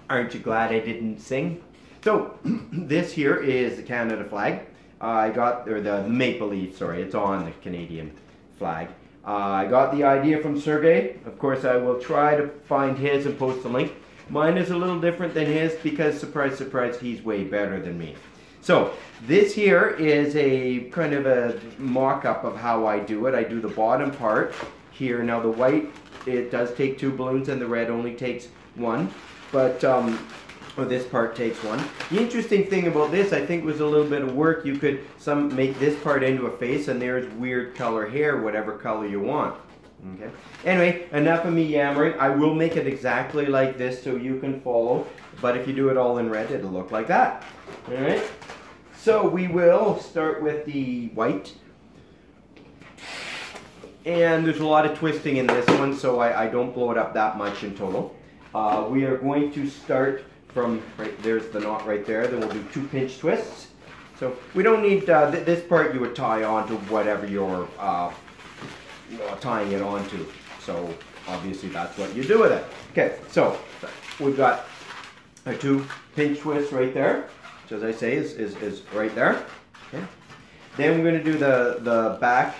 Aren't you glad I didn't sing? So, this here is the Canada flag. I got, or the maple leaf, sorry, it's on the Canadian flag. I got the idea from Sergey. Of course, I will try to find his and post the link. Mine is a little different than his because, surprise, surprise, he's way better than me. So, this here is a kind of a mock-up of how I do it. I do the bottom part here. Now, the white, it does take 2 balloons and the red only takes 1. But, this part takes 1. The interesting thing about this, I think, was a little bit of work. You could make this part into a face, and there's weird color hair, whatever color you want. Okay. Anyway, enough of me yammering. I will make it exactly like this so you can follow. But if you do it all in red, it'll look like that. All right. So we will start with the white. And there's a lot of twisting in this one, so I don't blow it up that much in total. We are going to start from, right, there's the knot right there, then we'll do 2 pinch twists. So we don't need, this part you would tie on to whatever you're tying it onto. So obviously that's what you do with it. Okay, so we've got our 2 pinch twists right there, which as I say is right there. Okay. Then we're going to do the back,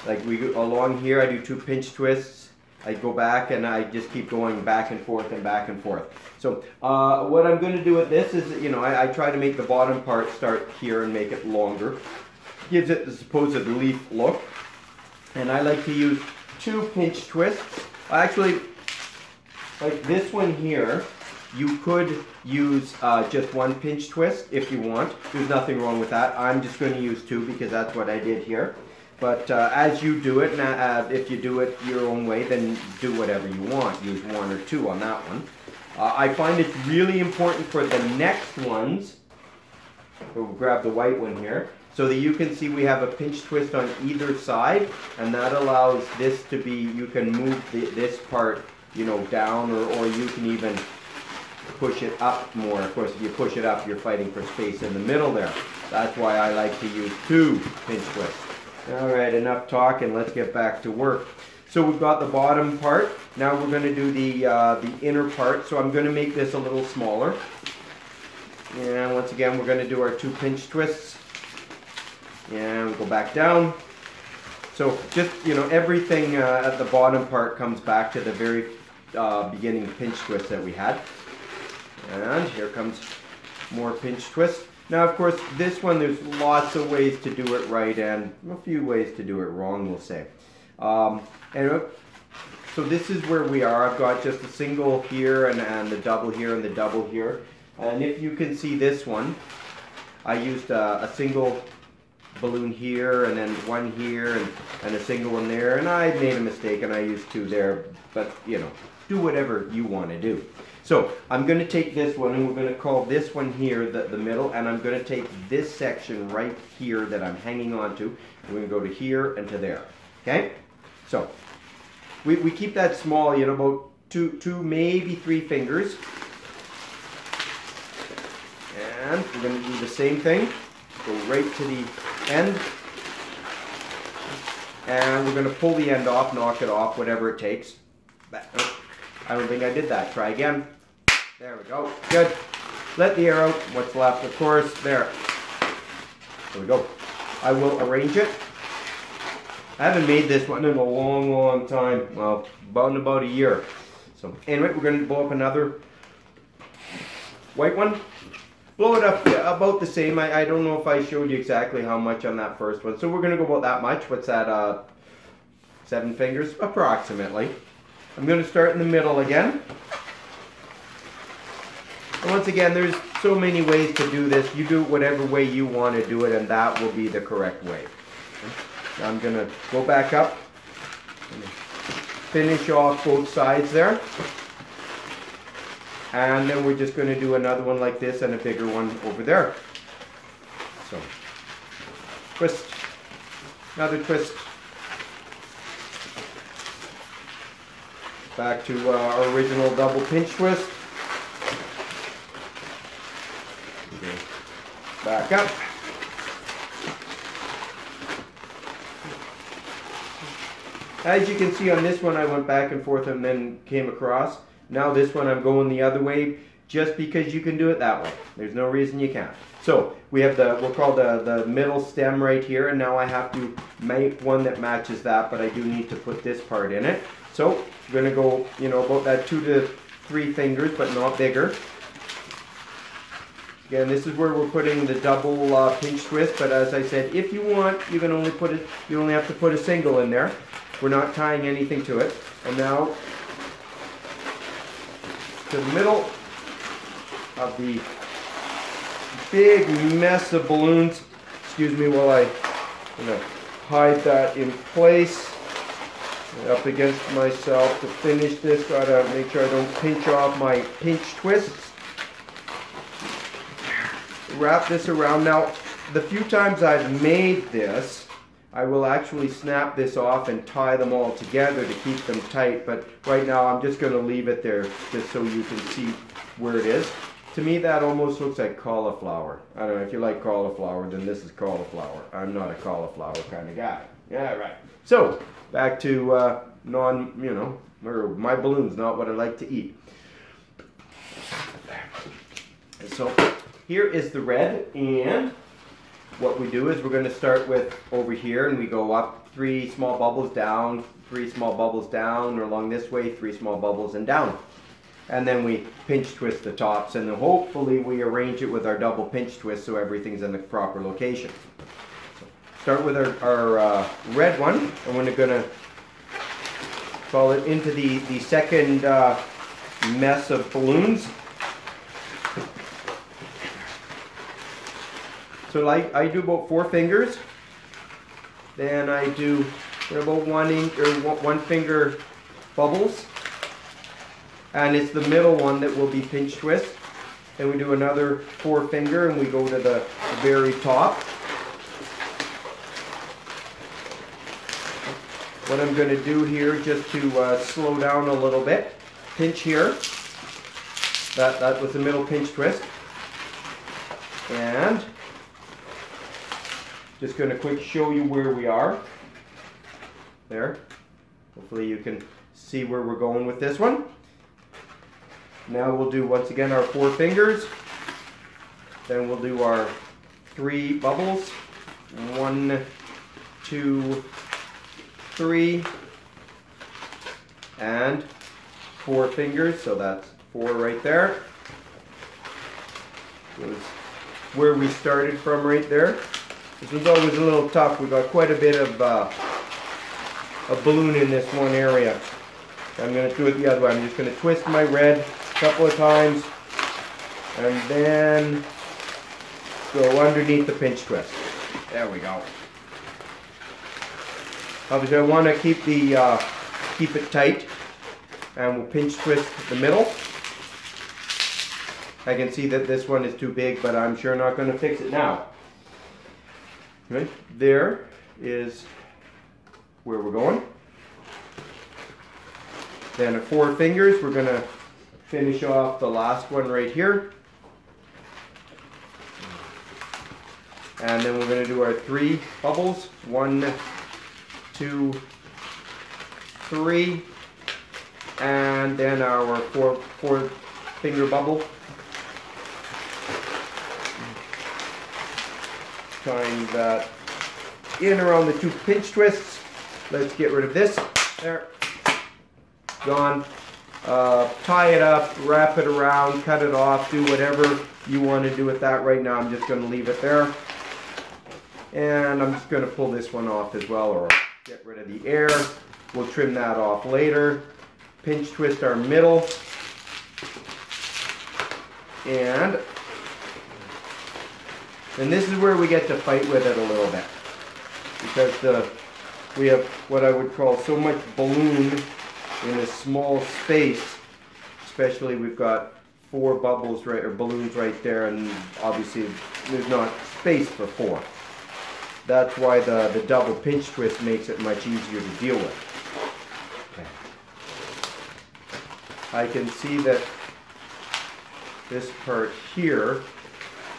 like we go along here, I do 2 pinch twists. I go back and I just keep going back and forth and back and forth. So what I'm going to do with this is, you know, I try to make the bottom part start here and make it longer. Gives it the supposed leaf look. And I like to use 2 pinch twists. Actually, like this one here, you could use just 1 pinch twist if you want. There's nothing wrong with that. I'm just going to use 2 because that's what I did here. But as you do it, if you do it your own way, then do whatever you want. Use 1 or 2 on that one. I find it's really important for the next ones. We'll grab the white one here. So that you can see we have a pinch twist on either side. And that allows this to be, you can move this part, you know, down or you can even push it up more. Of course, if you push it up, you're fighting for space in the middle there. That's why I like to use 2 pinch twists. Alright, enough talking, let's get back to work. So we've got the bottom part. Now we're going to do the inner part. So I'm going to make this a little smaller. And once again, we're going to do our 2 pinch twists. And we'll go back down. So just, you know, everything at the bottom part comes back to the very beginning pinch twist that we had. And here comes more pinch twist. Now, of course, this one, there's lots of ways to do it right and a few ways to do it wrong, we'll say. Anyway, so this is where we are. I've got just a single here and the double here and the double here. And if you can see this one, I used a single balloon here and then 1 here and a single one there. And I made a mistake and I used 2 there. But, you know, do whatever you want to do. So I'm going to take this one and we're going to call this one here the middle, and I'm going to take this section right here that I'm hanging on to. We're going to go to here and to there. Okay? So we keep that small, you know, about 2 maybe 3 fingers. And we're going to do the same thing. Go right to the end. And we're going to pull the end off, knock it off, whatever it takes. I don't think I did that. Try again. There we go. Good. Let the air out. What's left, of course. There. There we go. I will arrange it. I haven't made this one in a long, long time. Well, about a year. So anyway, we're going to blow up another white one. Blow it up about the same. I don't know if I showed you exactly how much on that first one. So we're going to go about that much. What's that? 7 fingers? Approximately. I'm going to start in the middle again. And once again, there's so many ways to do this. You do it whatever way you want to do it, and that will be the correct way. Now I'm going to go back up and finish off both sides there. And then we're just going to do another one like this and a bigger one over there. So, twist, another twist. Back to our original double pinch twist. Okay. Back up. As you can see on this one, I went back and forth and then came across. Now this one I'm going the other way. just because you can do it that way. There's no reason you can't. So we have we'll call the middle stem right here, and now I have to make one that matches that, but I do need to put this part in it. So I'm going to go, you know, about that 2 to 3 fingers, but not bigger. Again, this is where we're putting the double pinch twist, but as I said, if you want, you can only put it, you only have to put a single in there. We're not tying anything to it. And now to the middle of the big mess of balloons. Excuse me while I hide that in place. Up against myself to finish this. Gotta make sure I don't pinch off my pinch twists. Wrap this around. Now, the few times I've made this, I will actually snap this off and tie them all together to keep them tight. But right now I'm just going to leave it there just so you can see where it is. To me that almost looks like cauliflower. I don't know, if you like cauliflower, then this is cauliflower. I'm not a cauliflower kind of guy. Yeah, right. So, back to my balloon's not what I like to eat. So, here is the red, and what we do is we're going to start with over here, and we go up 3 small bubbles, down 3 small bubbles, down, or along this way 3 small bubbles and down. And then we pinch twist the tops, and then hopefully we arrange it with our double pinch twist so everything's in the proper location. So start with our red one, and we're going to fall it into the second mess of balloons. So I do about 4 fingers, then I do about 1 finger bubbles, and it's the middle one that will be pinch twist. Then we do another 4 finger, and we go to the very top. What I'm going to do here, just to slow down a little bit, pinch here. That was the middle pinch twist, and just going to quick show you where we are. There. Hopefully you can see where we're going with this one. Now we'll do once again our 4 fingers. Then we'll do our 3 bubbles. 1, 2, 3. And 4 fingers. So that's 4 right there. It was where we started from right there. This was always a little tough. We got quite a bit of a balloon in this one area. I'm going to do it the other way. I'm just going to twist my red a couple of times and then go underneath the pinch twist. There we go. Obviously I want to keep it tight, and we'll pinch twist the middle. I can see that this one is too big, but I'm sure not going to fix it now. Right there is where we're going. Then at 4 fingers, we're going to finish off the last one right here. And then we're going to do our 3 bubbles. 1, 2, 3. And then our 4 finger bubble. Tying that in around the 2 pinch twists. Let's get rid of this. There. Gone. Tie it up, wrap it around, cut it off, do whatever you want to do with that. Right now I'm just going to leave it there. And I'm just going to pull this one off as well, or get rid of the air. We'll trim that off later. Pinch twist our middle. And this is where we get to fight with it a little bit, because we have what I would call so much balloon in a small space. Especially we've got 4 bubbles right, or balloons right there, and obviously there's not space for 4. That's why the double pinch twist makes it much easier to deal with. Okay. I can see that this part here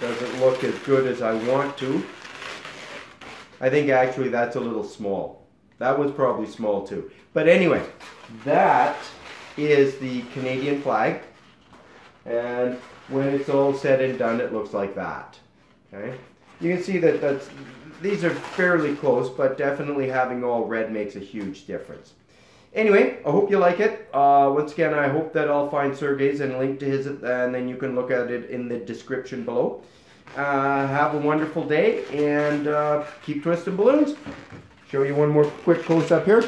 doesn't look as good as I want to. I think actually that's a little small. That was probably small too. But anyway, that is the Canadian flag. And when it's all said and done, it looks like that. Okay, you can see that these are fairly close, but definitely having all red makes a huge difference. Anyway, I hope you like it. Once again, I hope that I'll find Sergey's and link to his, and then you can look at it in the description below. Have a wonderful day, and keep twisting balloons. Show you one more quick close up here.